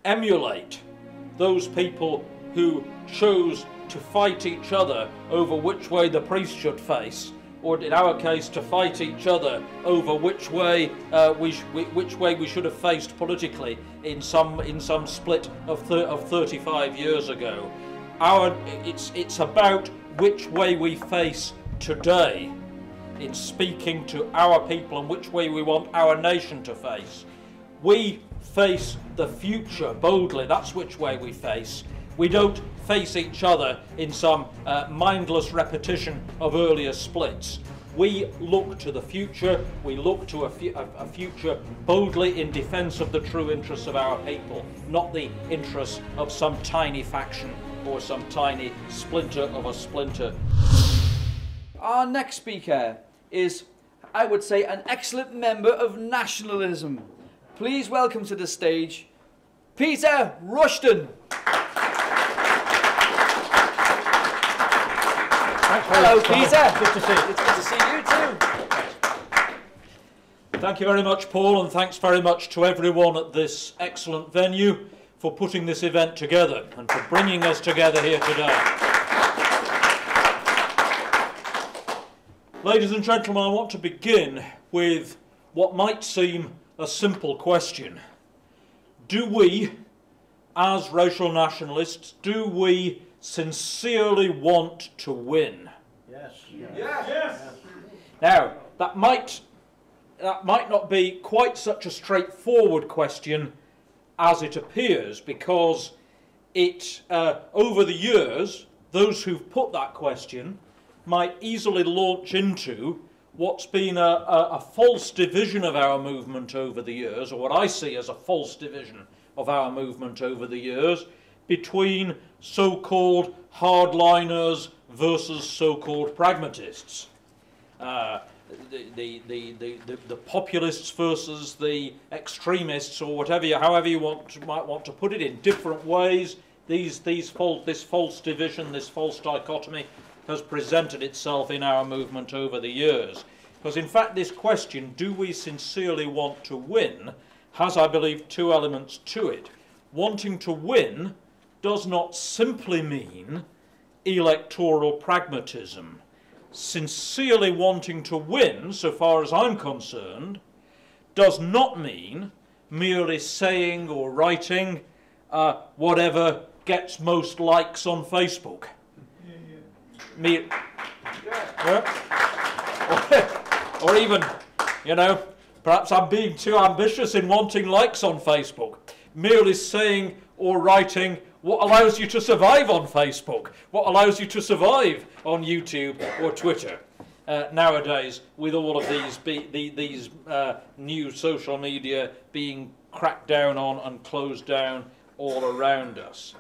emulate those people who chose to fight each other over which way the priest should face, or in our case to fight each other over which way we should have faced politically in some split of 35 years ago. It's about which way we face today in speaking to our people and which way we want our nation to face. We face the future boldly, that's which way we face. We don't face each other in some mindless repetition of earlier splits. We look to the future, we look to a future boldly in defence of the true interests of our people, not the interests of some tiny faction or some tiny splinter of a splinter. Our next speaker is, I would say, an excellent member of nationalism. Please welcome to the stage, Peter Rushton. Hello, Peter. Good to see you. It's good to see you too. Thank you very much, Paul, and thanks very much to everyone at this excellent venue for putting this event together and for bringing us together here today. Ladies and gentlemen, I want to begin with what might seem a simple question. Do we, as racial nationalists, do we sincerely want to win? Yes. Yes. Yes. Now, that might not be quite such a straightforward question as it appears, because it, over the years, those who've put that question might easily launch into what's been a false division of our movement over the years, or what I see as a false division of our movement over the years, between so-called hardliners versus so-called pragmatists. The populists versus the extremists, or however you might want to put it, in different ways. This false division, this false dichotomy, has presented itself in our movement over the years. Because in fact this question, do we sincerely want to win, has, I believe, two elements to it. Wanting to win does not simply mean electoral pragmatism. Sincerely wanting to win, so far as I'm concerned, does not mean merely saying or writing whatever gets most likes on Facebook. Or even, perhaps I'm being too ambitious in wanting likes on Facebook. Merely saying or writing what allows you to survive on Facebook, what allows you to survive on YouTube or Twitter. Nowadays, with all of these new social media being cracked down on and closed down all around us.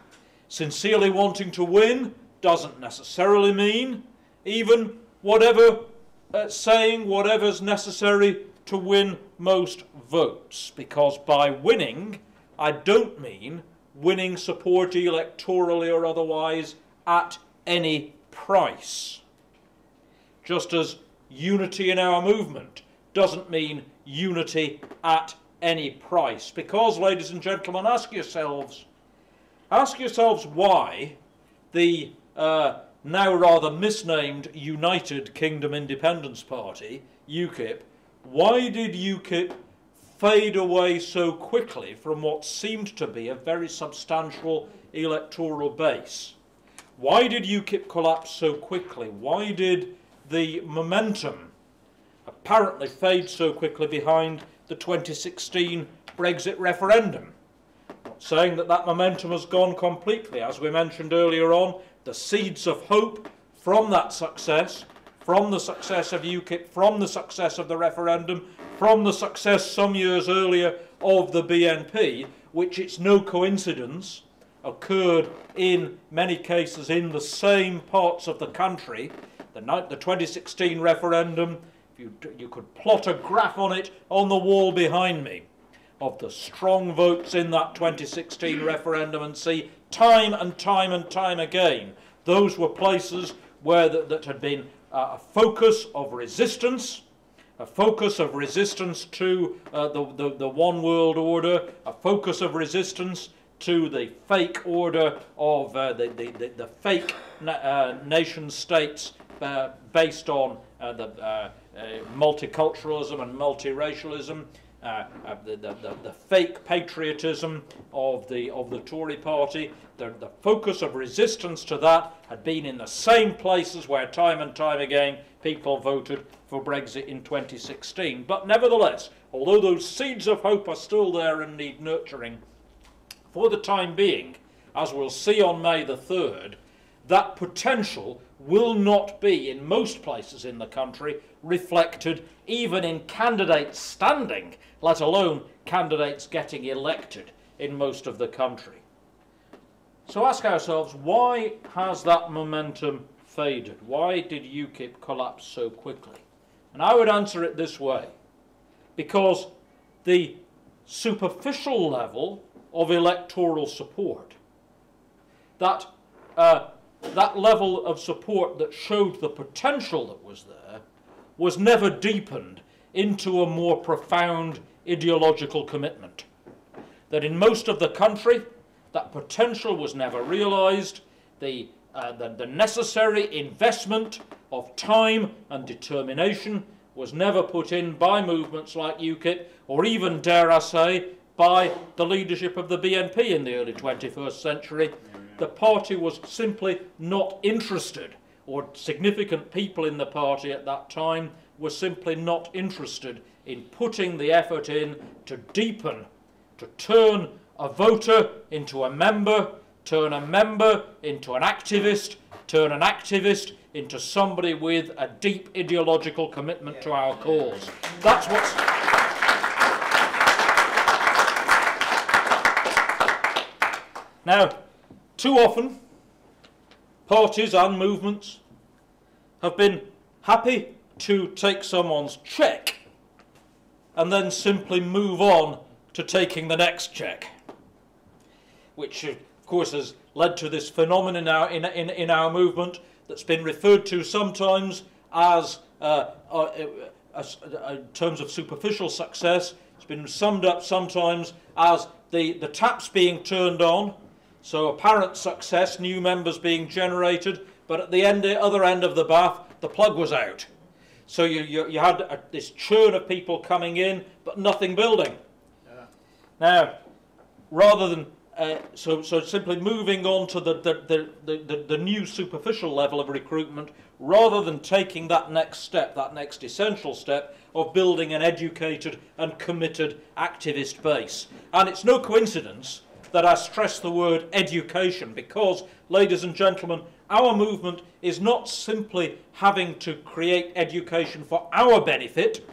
Sincerely wanting to win doesn't necessarily mean even saying whatever's necessary to win most votes, because by winning, I don't mean winning support electorally or otherwise at any price. Just as unity in our movement doesn't mean unity at any price. Because, ladies and gentlemen, ask yourselves why the now rather misnamed United Kingdom Independence Party, UKIP, why did UKIP fade away so quickly from what seemed to be a very substantial electoral base? Why did UKIP collapse so quickly? Why did the momentum apparently fade so quickly behind the 2016 Brexit referendum? I'm not saying that momentum has gone completely. As we mentioned earlier on, the seeds of hope from that success, from the success of UKIP, from the success of the referendum, from the success some years earlier of the BNP, which, it's no coincidence, occurred in many cases in the same parts of the country. The 2016 referendum, you could plot a graph on it on the wall behind me of the strong votes in that 2016 referendum, and see time and time and time again those were places where that had been a focus of resistance, a focus of resistance to the one world order, a focus of resistance to the fake order of the fake nation states based on the multiculturalism and multiracialism, the fake patriotism of the Tory party. The focus of resistance to that had been in the same places where time and time again people voted for Brexit in 2016. But nevertheless, although those seeds of hope are still there and need nurturing, for the time being, as we'll see on May the 3rd, that potential will not be, in most places in the country, reflected even in candidates standing, let alone candidates getting elected in most of the country. So ask ourselves, why has that momentum faded? Why did UKIP collapse so quickly? And I would answer it this way: because the superficial level of electoral support, that level of support that showed the potential that was there, was never deepened into a more profound ideological commitment. That in most of the country, that potential was never realised. The necessary investment of time and determination was never put in by movements like UKIP, or even, dare I say, by the leadership of the BNP in the early 21st century. The party was simply not interested, or significant people in the party at that time were simply not interested in putting the effort in to deepen, to turn a voter into a member, turn a member into an activist, turn an activist into somebody with a deep ideological commitment to our cause. That's what's... Now, too often, parties and movements have been happy to take someone's cheque and then simply move on to taking the next cheque, which of course has led to this phenomenon now in our movement that's been referred to sometimes as, in terms of superficial success, it's been summed up sometimes as the taps being turned on. So apparent success, new members being generated, but at the other end of the bath, the plug was out. So you had this churn of people coming in, but nothing building. Yeah. Now, rather than so simply moving on to the new superficial level of recruitment, rather than taking that next step, that next essential step of building an educated and committed activist base. And it's no coincidence that I stress the word education, because, ladies and gentlemen, our movement is not simply having to create education for our benefit,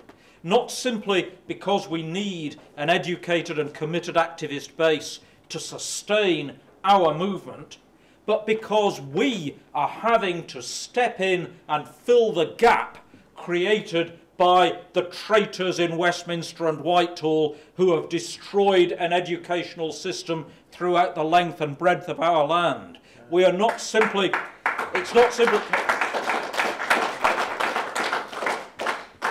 not simply because we need an educated and committed activist base to sustain our movement, but because we are having to step in and fill the gap created by the traitors in Westminster and Whitehall who have destroyed an educational system throughout the length and breadth of our land. We are not simply, it's not simply,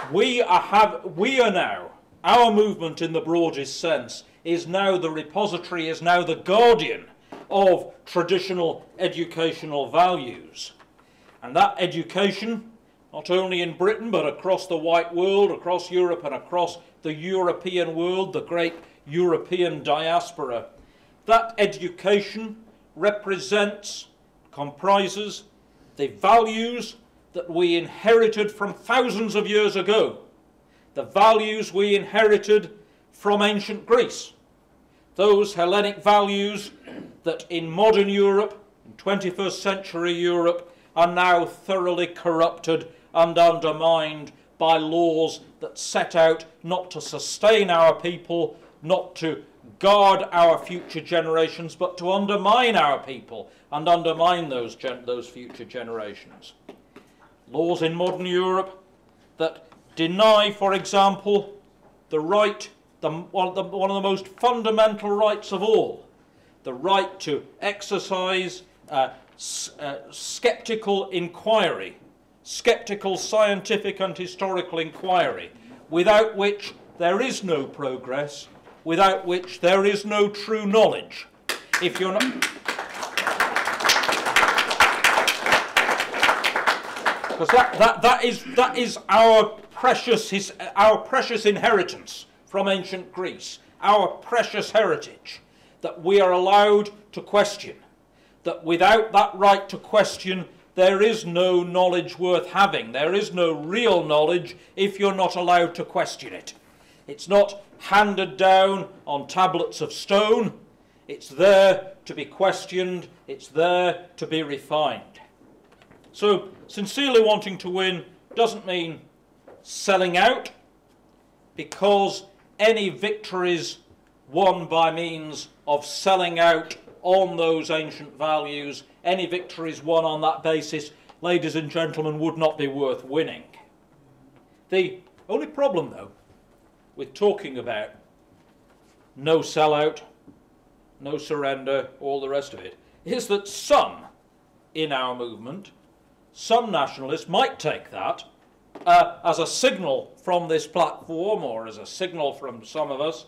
we are now, our movement in the broadest sense is now the repository, is now the guardian of traditional educational values. And that education, not only in Britain, but across the white world, across Europe and across the European world, the great European diaspora. That education comprises the values that we inherited from thousands of years ago, the values we inherited from ancient Greece, those Hellenic values that in modern Europe, in 21st century Europe, are now thoroughly corrupted and undermined by laws that set out not to sustain our people, not to guard our future generations, but to undermine our people and undermine those future generations. Laws in modern Europe that deny, for example, the right, one of the most fundamental rights of all, the right to exercise sceptical inquiry, sceptical scientific and historical inquiry, without which there is no progress, without which there is no true knowledge. if you're not... Because that is our precious inheritance from ancient Greece, our precious heritage, that we are allowed to question, that without that right to question, there is no knowledge worth having. There is no real knowledge if you're not allowed to question it. It's not handed down on tablets of stone. It's there to be questioned. It's there to be refined. So, sincerely wanting to win doesn't mean selling out, because any victories won by means of selling out on those ancient values, any victories won on that basis, ladies and gentlemen, would not be worth winning. The only problem, though, with talking about no sellout, no surrender, all the rest of it, is that some in our movement, some nationalists might take that as a signal from this platform, or as a signal from some of us,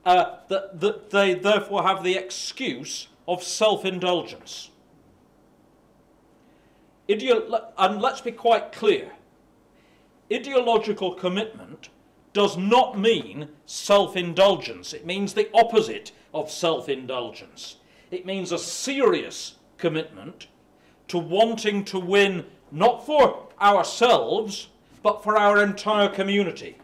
that they therefore have the excuse of self-indulgence. And let's be quite clear, ideological commitment does not mean self-indulgence. It means the opposite of self-indulgence. It means a serious commitment to wanting to win, not for ourselves, but for our entire community.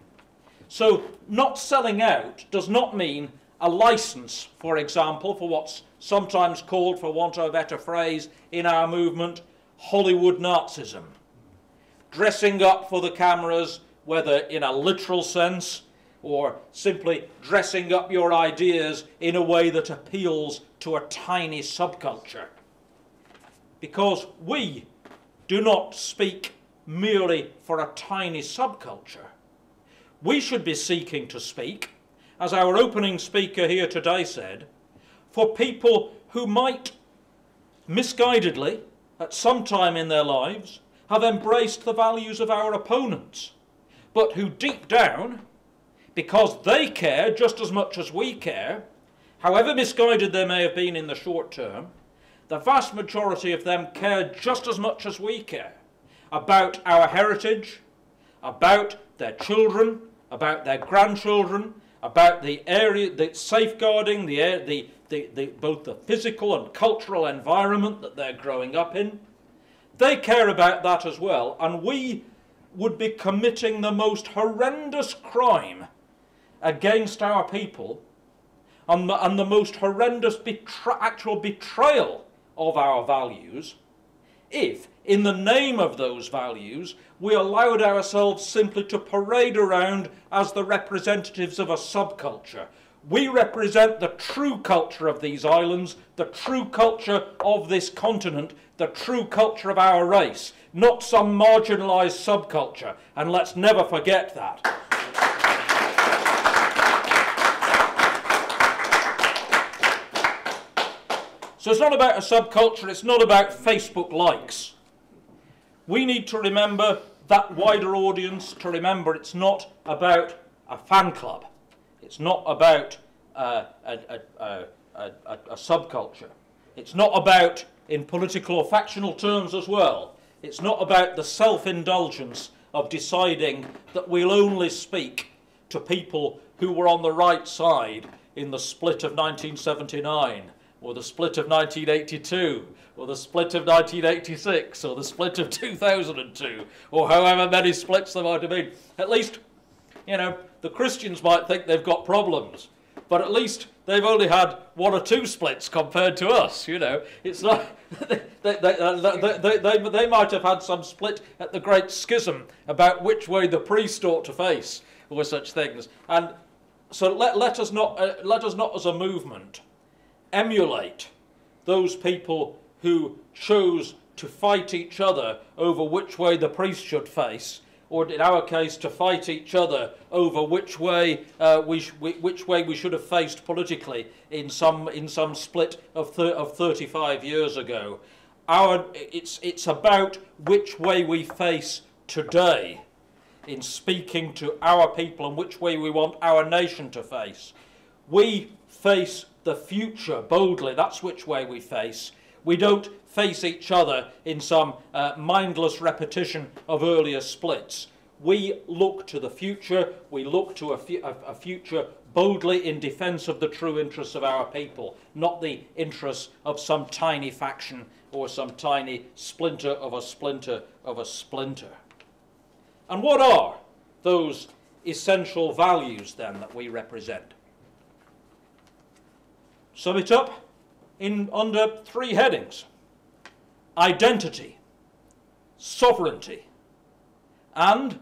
So not selling out does not mean a license, for example, for what's sometimes called, for want of a better phrase, in our movement, Hollywood Nazism. Dressing up for the cameras, whether in a literal sense or simply dressing up your ideas in a way that appeals to a tiny subculture. Because we do not speak merely for a tiny subculture. We should be seeking to speak, as our opening speaker here today said, for people who might misguidedly, at some time in their lives, have embraced the values of our opponents, but who deep down, because they care just as much as we care, however misguided they may have been in the short term, the vast majority of them care just as much as we care about our heritage, about their children, about their grandchildren, about the area, the safeguarding, both the physical and cultural environment that they're growing up in. They care about that as well, and we would be committing the most horrendous crime against our people, and the most horrendous actual betrayal of our values, if, in the name of those values, we allowed ourselves simply to parade around as the representatives of a subculture. We represent the true culture of these islands, the true culture of this continent, the true culture of our race, not some marginalised subculture, and let's never forget that. So it's not about a subculture, it's not about Facebook likes. We need to remember that wider audience, to remember it's not about a fan club. It's not about a subculture. It's not about, in political or factional terms as well, it's not about the self-indulgence of deciding that we'll only speak to people who were on the right side in the split of 1979, or the split of 1982, or the split of 1986, or the split of 2002, or however many splits there might have been. At least, you know, the Christians might think they've got problems, but at least they've only had one or two splits compared to us, you know. It's not... they might have had some split at the Great Schism about which way the priest ought to face, or such things. And so let us not as a movement emulate those people who chose to fight each other over which way the priest should face, or in our case to fight each other over which way we should have faced politically in some split of 35 years ago. It's about which way we face today in speaking to our people and which way we want our nation to face. We face the future boldly. That's which way we face. We don't face each other in some mindless repetition of earlier splits. We look to the future. We look to a future boldly in defence of the true interests of our people, not the interests of some tiny faction or some tiny splinter of a splinter of a splinter. And what are those essential values then that we represent? Sum it up under three headings: identity, sovereignty, and,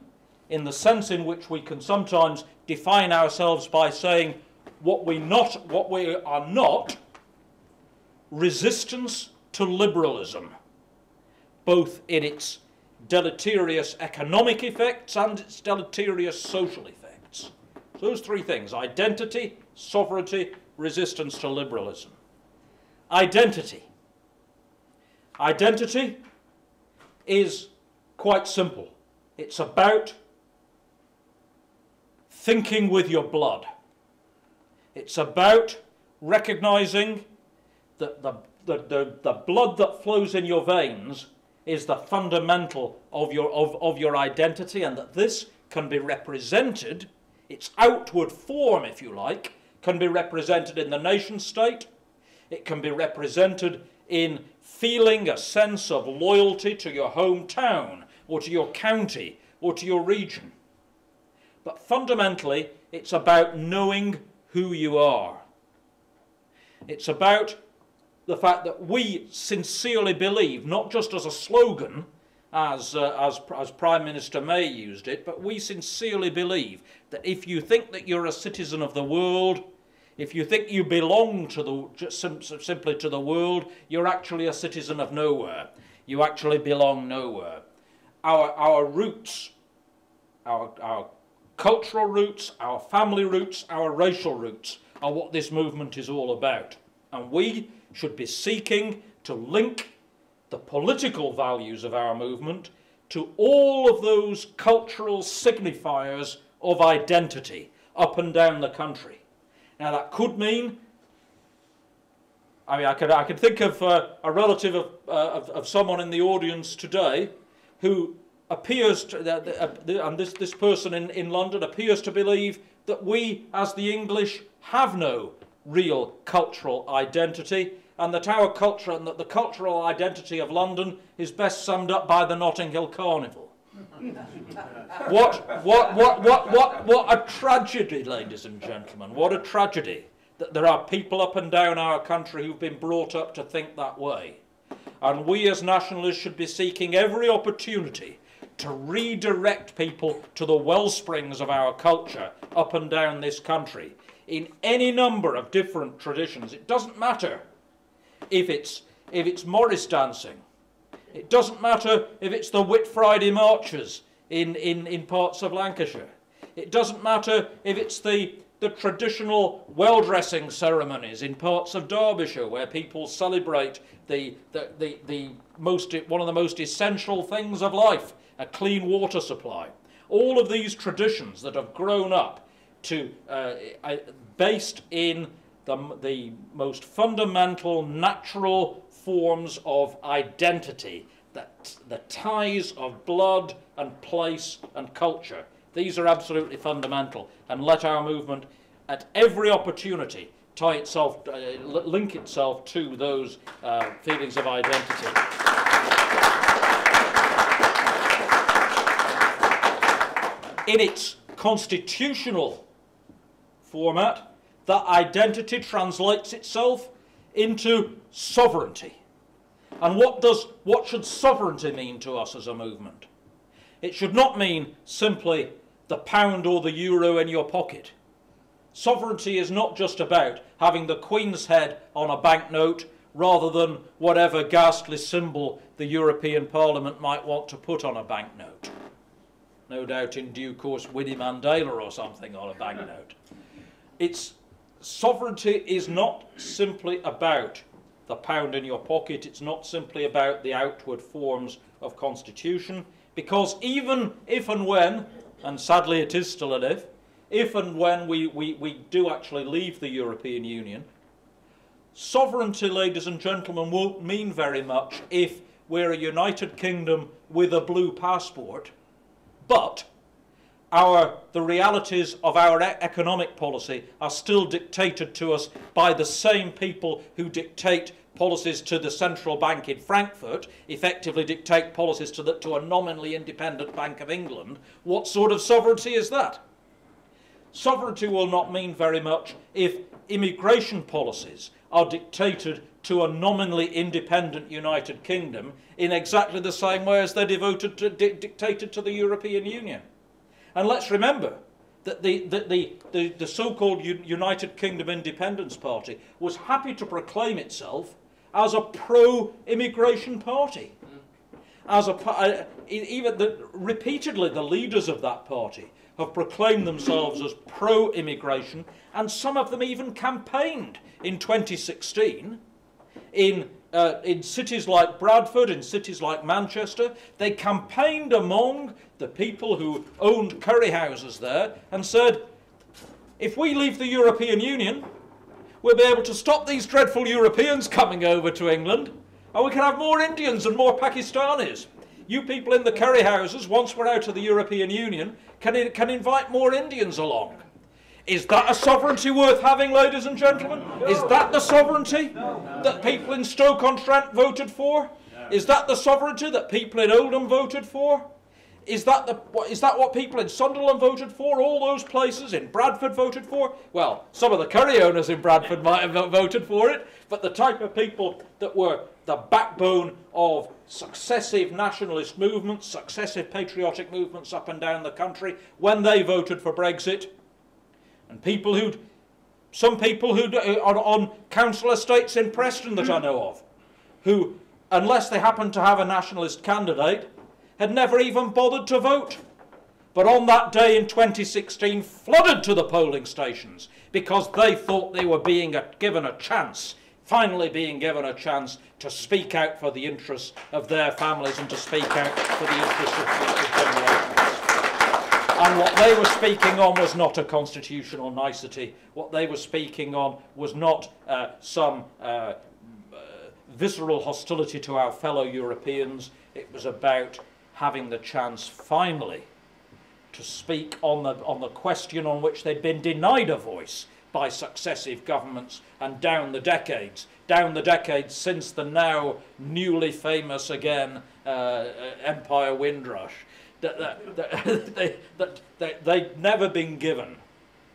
in the sense in which we can sometimes define ourselves by saying what we are not, resistance to liberalism, both in its deleterious economic effects and its deleterious social effects. So those three things: identity, sovereignty, resistance to liberalism. Identity. Identity is quite simple. It's about thinking with your blood. It's about recognizing that the blood that flows in your veins is the fundamental of your identity, and that this can be represented, its outward form, if you like, can be represented in the nation state. It can be represented in feeling a sense of loyalty to your hometown or to your county or to your region. But fundamentally, it's about knowing who you are. It's about the fact that we sincerely believe, not just as a slogan, as Prime Minister May used it, but we sincerely believe that if you think that you're a citizen of the world, if you think you belong to simply to the world, you're actually a citizen of nowhere. You actually belong nowhere. Our roots, our cultural roots, our family roots, our racial roots are what this movement is all about. And we should be seeking to link the political values of our movement to all of those cultural signifiers of identity up and down the country. Now that could mean, I could think of a relative of someone in the audience today who appears to, and this person in London appears to believe that we as the English have no real cultural identity, and that our culture and that the cultural identity of London is best summed up by the Notting Hill Carnival. What a tragedy, ladies and gentlemen. What a tragedy that there are people up and down our country who've been brought up to think that way. And we as nationalists should be seeking every opportunity to redirect people to the well springs of our culture up and down this country in any number of different traditions. It doesn't matter if it's Morris dancing. It doesn't matter if it's the Whit Friday marches in parts of Lancashire. It doesn't matter if it's the traditional well-dressing ceremonies in parts of Derbyshire where people celebrate one of the most essential things of life, a clean water supply. All of these traditions that have grown up to based in the most fundamental natural forms of identity, the ties of blood and place and culture. These are absolutely fundamental, and let our movement at every opportunity link itself to those feelings of identity. In its constitutional format, that identity translates itself into sovereignty. And what should sovereignty mean to us as a movement? It should not mean simply the pound or the euro in your pocket. Sovereignty is not just about having the Queen's head on a banknote rather than whatever ghastly symbol the European Parliament might want to put on a banknote. No doubt in due course Winnie Mandela or something on a banknote. Sovereignty is not simply about the pound in your pocket. It's not simply about the outward forms of constitution, because even if and when, and sadly it is still an if and when we do actually leave the European Union, sovereignty, ladies and gentlemen, won't mean very much if we're a United Kingdom with a blue passport, but the realities of our economic policy are still dictated to us by the same people who dictate policies to the central bank in Frankfurt, effectively dictate policies to a nominally independent Bank of England. What sort of sovereignty is that? Sovereignty will not mean very much if immigration policies are dictated to a nominally independent United Kingdom in exactly the same way as they're dictated to the European Union. And let's remember that the so-called United Kingdom Independence Party was happy to proclaim itself as a pro-immigration party. Repeatedly, the leaders of that party have proclaimed themselves as pro-immigration, and some of them even campaigned in 2016 in cities like Bradford, in cities like Manchester. They campaigned among the people who owned curry houses there and said, if we leave the European Union, we'll be able to stop these dreadful Europeans coming over to England, and we can have more Indians and more Pakistanis. You people in the curry houses, once we're out of the European Union, can invite more Indians along. Is that a sovereignty worth having, ladies and gentlemen? No. Is that the sovereignty that people in Stoke-on-Trent voted for? No. Is that the sovereignty that people in Oldham voted for? Is that what people in Sunderland voted for? All those places in Bradford voted for? Well, some of the curry owners in Bradford might have voted for it, but the type of people that were the backbone of successive nationalist movements, successive patriotic movements up and down the country, when they voted for Brexit, and some people who are on council estates in Preston that I know of, who, unless they happened to have a nationalist candidate, had never even bothered to vote. But on that day in 2016 flooded to the polling stations because they thought they were being given a chance, finally being given a chance to speak out for the interests of their families and to speak out for the interests of future generations. And what they were speaking on was not a constitutional nicety. What they were speaking on was not some visceral hostility to our fellow Europeans. It was about having the chance finally to speak on the question on which they'd been denied a voice by successive governments and down the decades since the now newly famous again Empire Windrush. They'd never been given,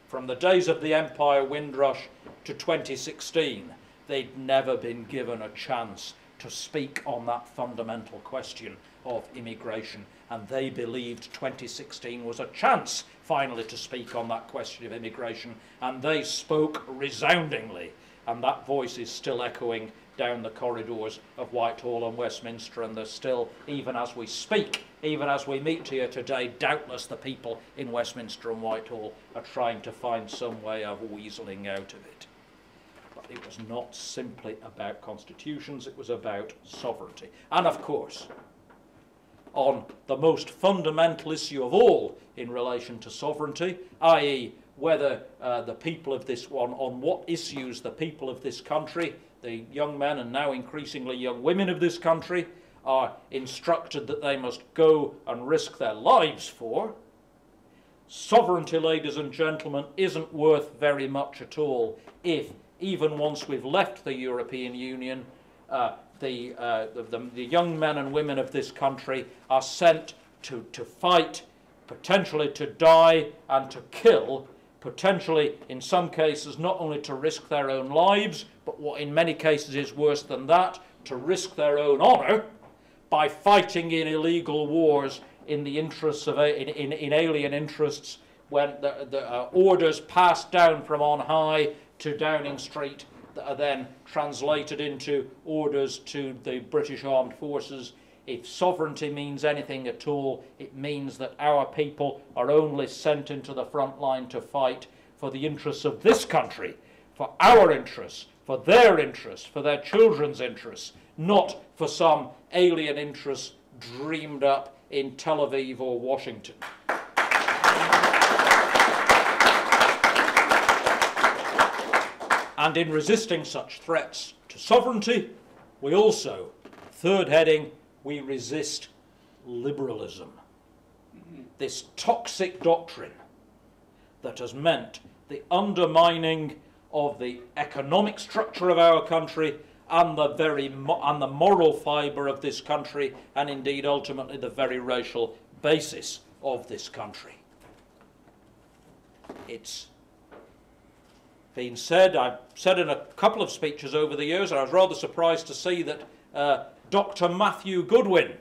from the days of the Empire Windrush to 2016, they'd never been given a chance to speak on that fundamental question of immigration, and they believed 2016 was a chance finally to speak on that question of immigration, and they spoke resoundingly, and that voice is still echoing down the corridors of Whitehall and Westminster, and there's still, even as we speak, even as we meet here today, doubtless the people in Westminster and Whitehall are trying to find some way of weaseling out of it. But it was not simply about constitutions, it was about sovereignty. And of course, on the most fundamental issue of all in relation to sovereignty, i.e. whether the people of this one, on what issues the people of this country, the young men and now increasingly young women of this country, are instructed that they must go and risk their lives for, sovereignty, ladies and gentlemen, isn't worth very much at all if, even once we've left the European Union, the young men and women of this country are sent to fight, potentially to die and to kill, potentially in some cases not only to risk their own lives, but what in many cases is worse than that, to risk their own honour by fighting in illegal wars in the interests of in alien interests, when the orders passed down from on high to Downing Street that are then translated into orders to the British Armed Forces. If sovereignty means anything at all, it means that our people are only sent into the front line to fight for the interests of this country, for our interests, for their children's interests, not for some alien interests dreamed up in Tel Aviv or Washington. And in resisting such threats to sovereignty, we also, third heading, we resist liberalism. This toxic doctrine that has meant the undermining of the economic structure of our country and the moral fibre of this country, and indeed ultimately the very racial basis of this country. It's been said, I've said in a couple of speeches over the years, and I was rather surprised to see that Dr. Matthew Goodwin,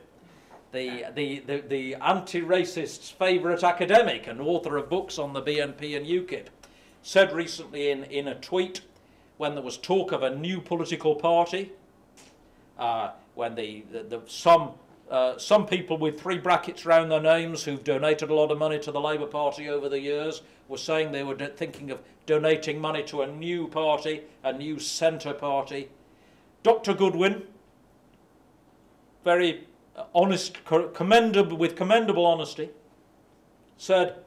the anti-racist's favourite academic and author of books on the BNP and UKIP, said recently in a tweet, when there was talk of a new political party, when some people with three brackets round their names who've donated a lot of money to the Labour Party over the years were saying they were thinking of donating money to a new party, a new centre party. Dr. Goodwin, very honest, with commendable honesty, said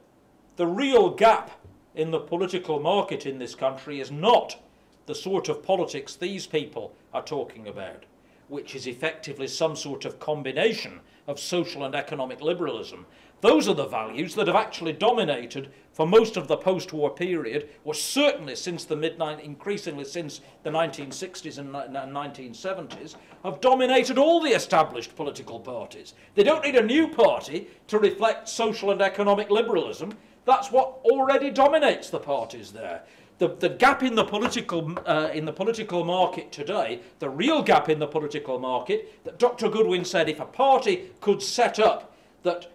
the real gap in the political market in this country is not the sort of politics these people are talking about, which is effectively some sort of combination of social and economic liberalism. Those are the values that have actually dominated for most of the post-war period, or certainly since increasingly since the 1960s and 1970s, have dominated all the established political parties. They don't need a new party to reflect social and economic liberalism. That's what already dominates the parties there. The gap in the political market today, the real gap in the political market, that Dr. Goodwin said if a party could set up that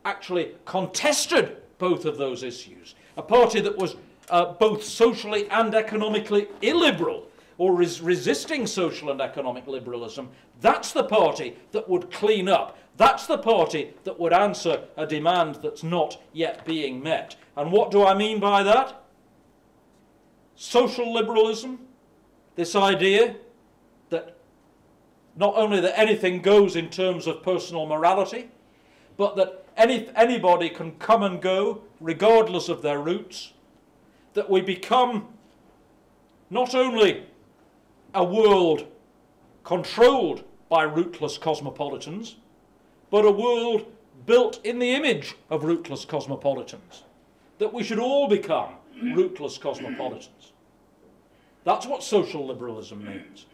actually contested both of those issues, a party that was both socially and economically illiberal, or resisting social and economic liberalism, that's the party that would clean up. That's the party that would answer a demand that's not yet being met. And what do I mean by that? Social liberalism, this idea that not only that anything goes in terms of personal morality, but that anybody can come and go regardless of their roots, that we become not only a world controlled by rootless cosmopolitans, but a world built in the image of rootless cosmopolitans, that we should all become rootless cosmopolitans. That's what social liberalism means.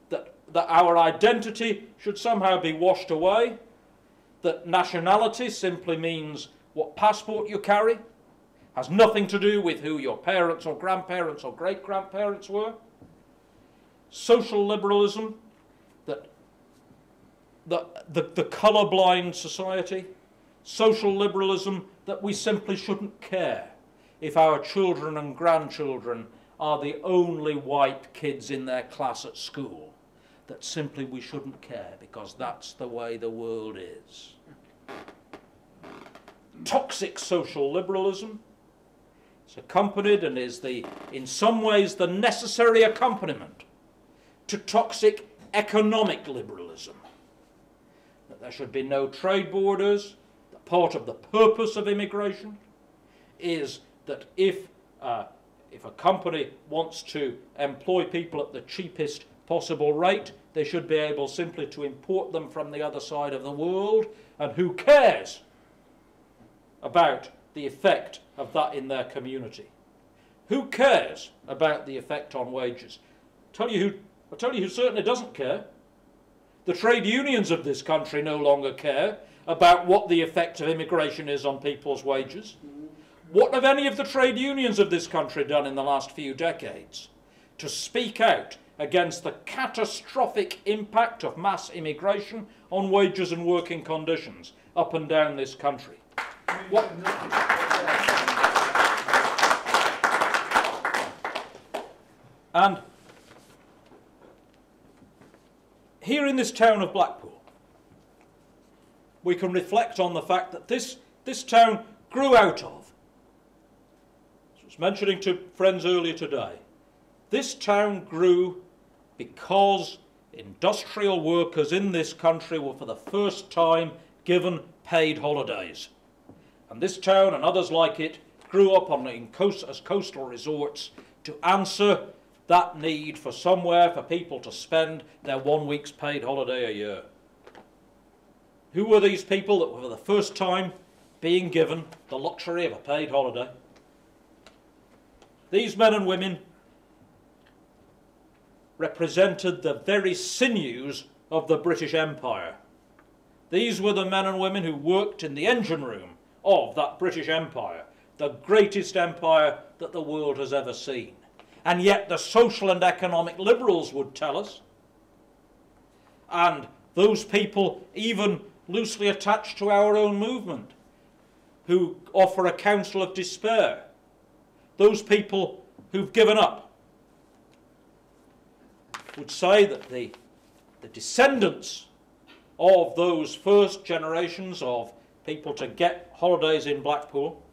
That our identity should somehow be washed away, that nationality simply means what passport you carry, has nothing to do with who your parents or grandparents or great-grandparents were. Social liberalism, that the colour-blind society. Social liberalism, that we simply shouldn't care if our children and grandchildren are the only white kids in their class at school. That simply we shouldn't care because that's the way the world is. Toxic social liberalism is accompanied and is in some ways the necessary accompaniment to toxic economic liberalism. That there should be no trade borders. That part of the purpose of immigration is that if a company wants to employ people at the cheapest possible rate, they should be able simply to import them from the other side of the world, and who cares about the effect of that in their community? Who cares about the effect on wages? I'll tell you who certainly doesn't care. The trade unions of this country no longer care about what the effect of immigration is on people's wages. What have any of the trade unions of this country done in the last few decades to speak out against the catastrophic impact of mass immigration on wages and working conditions up and down this country? What? And here in this town of Blackpool, we can reflect on the fact that this town grew out of, as I was mentioning to friends earlier today, this town grew because industrial workers in this country were for the first time given paid holidays. And this town and others like it grew up as coastal resorts to answer that need for somewhere for people to spend their 1 week's paid holiday a year. Who were these people that were for the first time being given the luxury of a paid holiday? These men and women represented the very sinews of the British Empire. These were the men and women who worked in the engine room of that British Empire, the greatest empire that the world has ever seen. And yet the social and economic liberals would tell us, and those people even loosely attached to our own movement, who offer a counsel of despair, those people who've given up, would say that the descendants of those first generations of people to get holidays in Blackpool,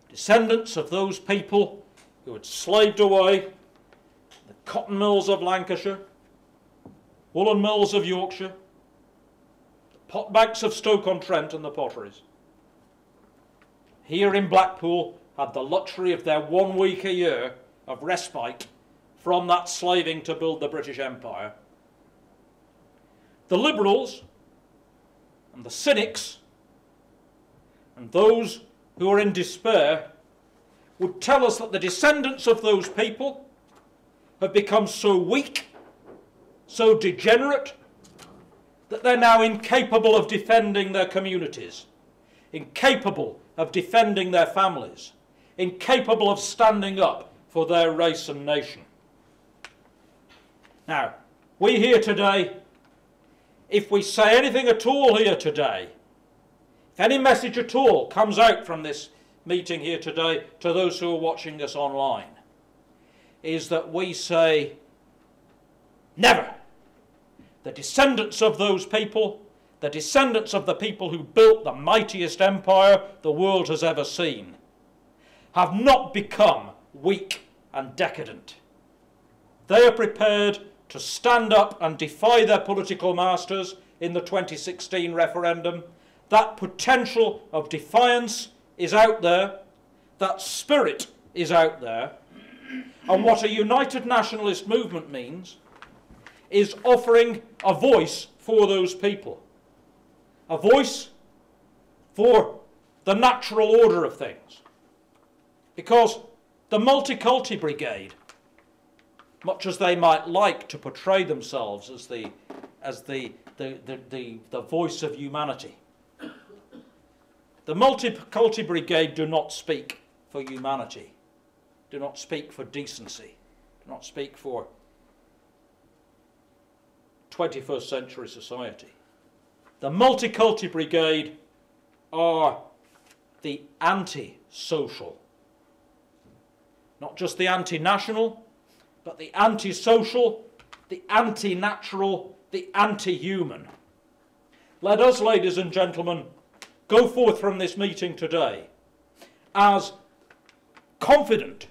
descendants of those people who had slaved away the cotton mills of Lancashire, woolen mills of Yorkshire, the potbanks of Stoke-on-Trent and the potteries, here in Blackpool had the luxury of their 1 week a year of respite from that slaving to build the British Empire. The liberals and the cynics and those who are in despair would tell us that the descendants of those people have become so weak, so degenerate, that they're now incapable of defending their communities, incapable of defending their families, incapable of standing up for their race and nation. Now, we here today, if we say anything at all here today, if any message at all comes out from this meeting here today to those who are watching us online, is that we say, never. The descendants of those people, the descendants of the people who built the mightiest empire the world has ever seen, have not become weak and decadent. They are prepared to stand up and defy their political masters in the 2016 referendum. That potential of defiance is out there. That spirit is out there. And what a united nationalist movement means is offering a voice for those people. A voice for the natural order of things. Because the Multiculti Brigade, much as they might like to portray themselves as the voice of humanity, the Multiculti Brigade do not speak for humanity, do not speak for decency, do not speak for 21st century society. The Multiculti Brigade are the anti-social, not just the anti-national, but the anti-social, the anti-natural, the anti-human. Let us, ladies and gentlemen, go forth from this meeting today as confident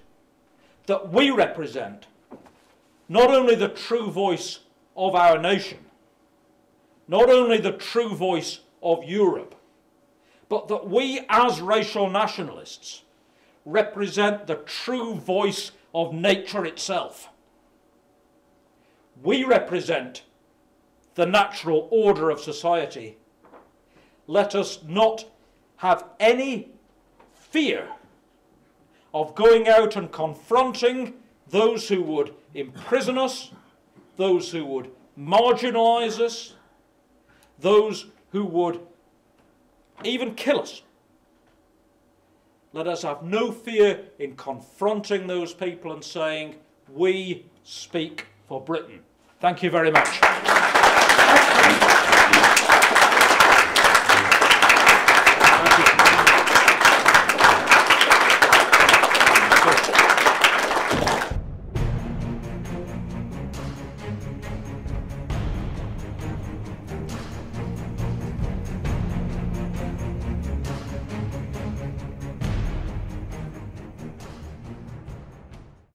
that we represent not only the true voice of our nation, not only the true voice of Europe, but that we as racial nationalists represent the true voice of nature itself. We represent the natural order of society. Let us not have any fear of going out and confronting those who would imprison us, those who would marginalise us, those who would even kill us. Let us have no fear in confronting those people and saying, we speak for Britain. Thank you very much.